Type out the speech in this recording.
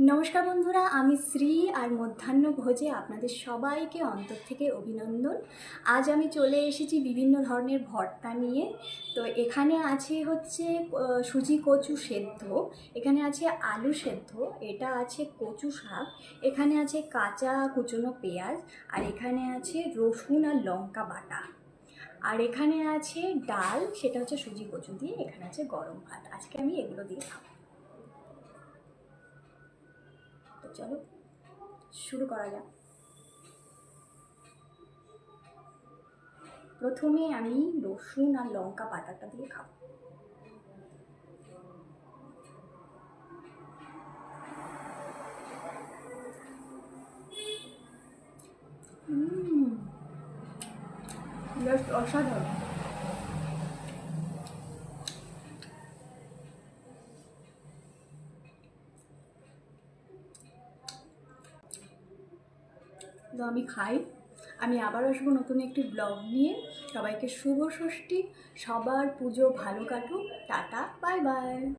নমস্কার বন্ধুরা, আমি শ্রী আর মধ্যাহ্ন ভোজে আপনাদের সবাইকে অন্তর থেকে অভিনন্দন। আজ আমি চলে এসেছি বিভিন্ন ধরনের ভর্তা নিয়ে। তো এখানে আছে হচ্ছে সুজি কচু সেদ্ধ, এখানে আছে আলু সেদ্ধ, এটা আছে কচু শাক, এখানে আছে কাঁচা কুচনো পেঁয়াজ, আর এখানে আছে রসুন আর লঙ্কা বাটা, আর এখানে আছে ডাল, সেটা হচ্ছে সুজি কচু দিয়ে, এখানে আছে গরম ভাত। আজকে আমি এগুলো দিয়ে খাবো। তো চলো শুরু করা যাক। প্রথমে আমি রসুন আর লঙ্কা বাটাটা দিয়ে খাবো। জাস্ট অসাধারণ। তো আমি খাই, আমি আবার আসবো নতুন একটি ব্লগ নিয়ে। সবাইকে শুভ ষষ্ঠী, সবার পুজো ভালো কাটুক। Tata, bye bye.